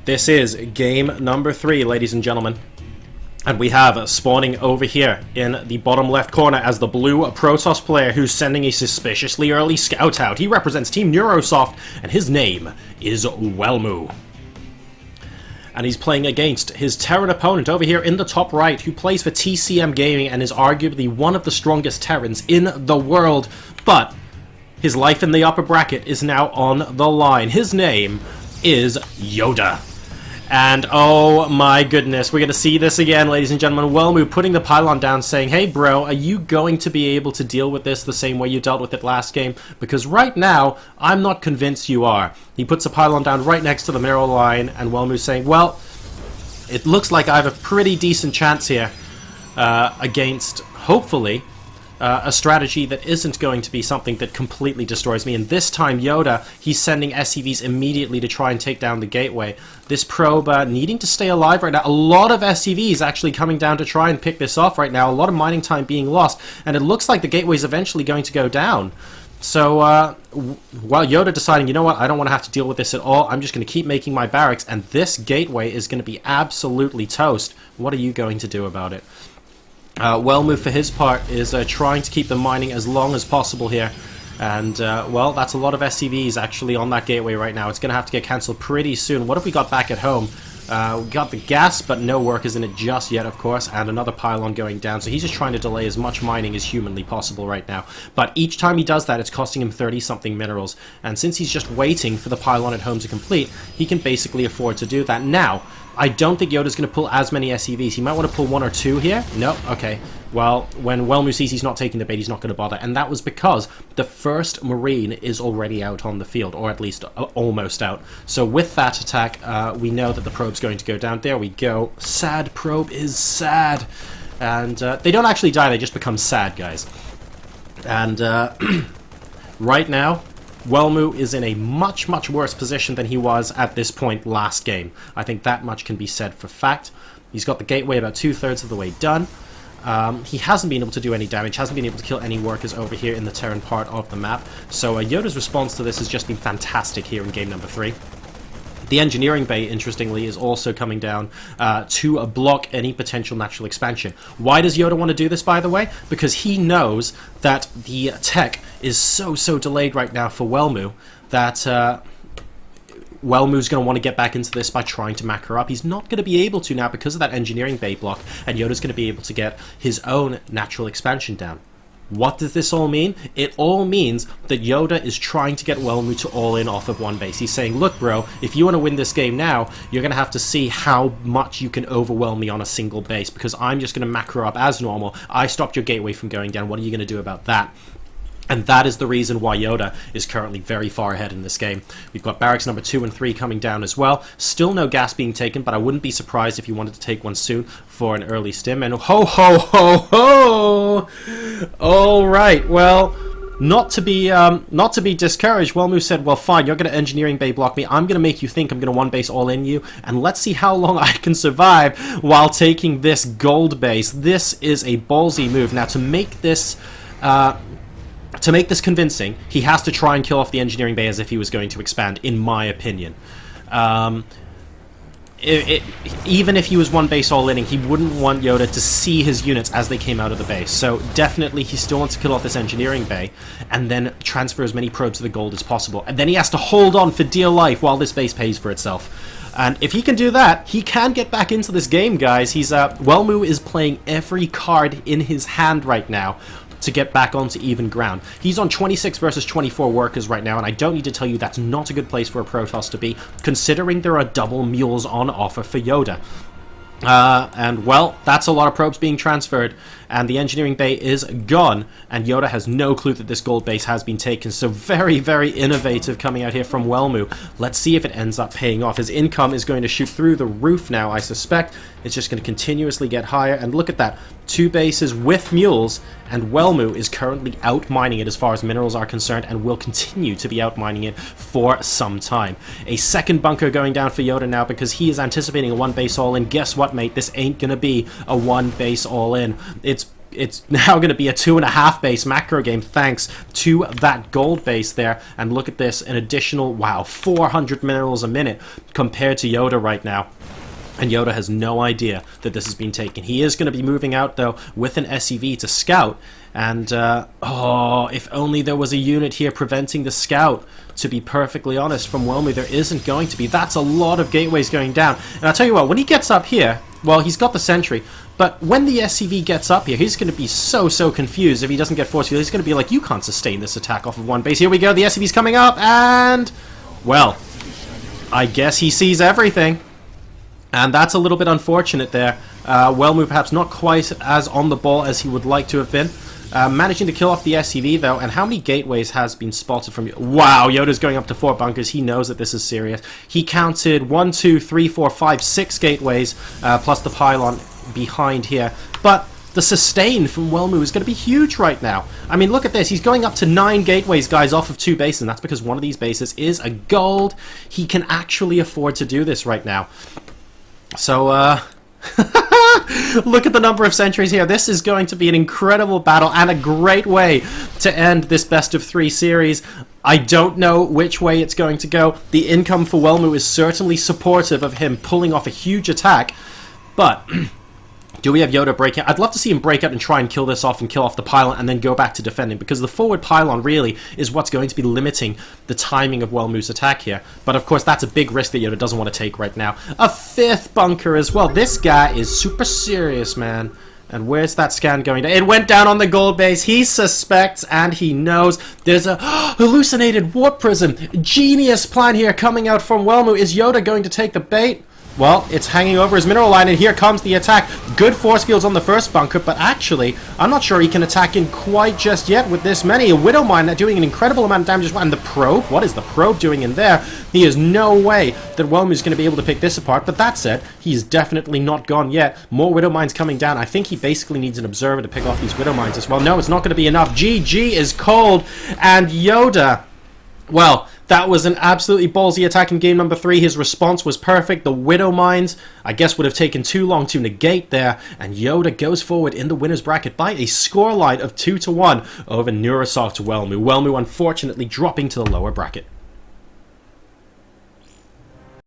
This is game number 3, ladies and gentlemen. And we have spawning over here in the bottom left corner as the blue Protoss player who's sending a suspiciously early scout out. He represents Team Neurosoft, and his name is Welmu. And he's playing against his Terran opponent over here in the top right, who plays for TCM Gaming and is arguably one of the strongest Terrans in the world. But his life in the upper bracket is now on the line. His name is YoDa. And oh my goodness, we're going to see this again, ladies and gentlemen. Welmu putting the pylon down saying, hey bro, are you going to be able to deal with this the same way you dealt with it last game? Because right now, I'm not convinced you are. He puts a pylon down right next to the mineral line, and Welmu's saying, well, it looks like I have a pretty decent chance here against, hopefully, a strategy that isn't going to be something that completely destroys me. And this time, YoDa, he's sending SCVs immediately to try and take down the gateway. This probe needing to stay alive right now. A lot of SCVs actually coming down to try and pick this off right now. A lot of mining time being lost. And it looks like the gateway's eventually going to go down. So, while YoDa deciding, you know what, I don't want to have to deal with this at all. I'm just going to keep making my barracks. And this gateway is going to be absolutely toast. What are you going to do about it? Welmu, for his part, is trying to keep the mining as long as possible here. And, well, that's a lot of SCVs actually on that gateway right now. It's going to have to get cancelled pretty soon. What have we got back at home? We got the gas, but no workers in it just yet, of course, and another pylon going down. So he's just trying to delay as much mining as humanly possible right now. But each time he does that, it's costing him 30-something minerals. And since he's just waiting for the pylon at home to complete, he can basically afford to do that. Now, I don't think YoDa's going to pull as many SCVs. He might want to pull 1 or 2 here. No? Okay. Well, when Welmu sees he's not taking the bait, he's not going to bother. And that was because the first Marine is already out on the field, or at least almost out. So with that attack, we know that the probe's going to go down. There we go. Sad probe is sad. And they don't actually die, they just become sad, guys. And right now, Welmu is in a much, much worse position than he was at this point last game. I think that much can be said for fact. He's got the gateway about 2/3 of the way done. He hasn't been able to do any damage, hasn't been able to kill any workers over here in the Terran part of the map. So YoDa's response to this has just been fantastic here in game number 3. The engineering bay, interestingly, is also coming down to block any potential natural expansion. Why does YoDa want to do this, by the way? Because he knows that the tech is so delayed right now for Welmu that Welmu's going to want to get back into this by trying to mac her up. He's not going to be able to now because of that engineering bay block, and YoDa's going to be able to get his own natural expansion down. What does this all mean? It all means that YoDa is trying to get Welmu to all in off of one base. He's saying, look bro, if you want to win this game now, you're going to have to see how much you can overwhelm me on a single base, because I'm just going to macro up as normal. I stopped your gateway from going down. What are you going to do about that? And that is the reason why YoDa is currently very far ahead in this game. We've got barracks number 2 and 3 coming down as well. Still no gas being taken, but I wouldn't be surprised if you wanted to take one soon for an early stim. And ho ho ho ho! All right, well, not to be discouraged. Welmu said, well, fine, you're going to engineering bay block me. I'm going to make you think I'm going to one base all in you, and let's see how long I can survive while taking this gold base. This is a ballsy move. Now, to make this convincing, he has to try and kill off the engineering bay as if he was going to expand, in my opinion. Even if he was one base all-inning, he wouldn't want YoDa to see his units as they came out of the base. So definitely he still wants to kill off this engineering bay and then transfer as many probes to the gold as possible. And then he has to hold on for dear life while this base pays for itself. And if he can do that, he can get back into this game, guys. Welmu is playing every card in his hand right now to get back onto even ground. He's on 26 versus 24 workers right now, and I don't need to tell you that's not a good place for a Protoss to be, considering there are double mules on offer for YoDa. And, well, that's a lot of probes being transferred, and the engineering bay is gone, and YoDa has no clue that this gold base has been taken. So very, very innovative coming out here from Welmu. Let's see if it ends up paying off. His income is going to shoot through the roof now, I suspect. It's just going to continuously get higher, and look at that. 2 bases with mules, and Welmu is currently out-mining it as far as minerals are concerned, and will continue to be out-mining it for some time. A second bunker going down for YoDa now because he is anticipating a one base all-in. Guess what, mate? This ain't gonna be a one base all-in. It's it's now going to be a 2.5 base macro game thanks to that gold base there. And look at this, an additional, wow, 400 minerals a minute compared to YoDa right now. And YoDa has no idea that this has been taken. He is going to be moving out, though, with an SCV to scout. And, oh, if only there was a unit here preventing the scout, to be perfectly honest, from Welmu. There isn't going to be. That's a lot of gateways going down. And I'll tell you what, when he gets up here, well, he's got the sentry. But when the SCV gets up here, he's going to be so confused if he doesn't get force field. He's going to be like, you can't sustain this attack off of one base. Here we go, the SCV's coming up, and, well, I guess he sees everything. And that's a little bit unfortunate there. Welmu perhaps not quite as on the ball as he would like to have been. Managing to kill off the SCV, though. And how many gateways has been spotted from... Wow, YoDa's going up to 4 bunkers. He knows that this is serious. He counted 1, 2, 3, 4, 5, 6 gateways, plus the pylon behind here. But the sustain from Welmu is going to be huge right now. I mean, look at this. He's going up to 9 gateways, guys, off of 2 bases. And that's because one of these bases is a gold. He can actually afford to do this right now. So, look at the number of sentries here. This is going to be an incredible battle and a great way to end this best of 3 series. I don't know which way it's going to go. The income for Welmu is certainly supportive of him pulling off a huge attack, but... do we have YoDa breaking out? I'd love to see him break out and try and kill this off and kill off the pylon and then go back to defending, because the forward pylon really is what's going to be limiting the timing of Welmu's attack here. But of course, that's a big risk that YoDa doesn't want to take right now. A 5th bunker as well. This guy is super serious, man. And where's that scan going to? It went down on the gold base. He suspects and he knows. There's a hallucinated warp prism. Genius plan here coming out from Welmu. Is YoDa going to take the bait? Well, it's hanging over his mineral line, and here comes the attack. Good force fields on the first bunker, but actually, I'm not sure he can attack in quite just yet with this many. A Widow Mine doing an incredible amount of damage as well. And the probe? What is the probe doing in there? He has no way that Welmu's going to be able to pick this apart, but that said, he's definitely not gone yet. More Widow Mines coming down. I think he basically needs an observer to pick off these Widow Mines as well. No, it's not going to be enough. GG is cold, and YoDa, well... that was an absolutely ballsy attack in game number 3. His response was perfect. The Widow Mines, I guess, would have taken too long to negate there. And YoDa goes forward in the winner's bracket by a scoreline of 2-1 over NMrUUG to Welmu. Welmu, unfortunately, dropping to the lower bracket.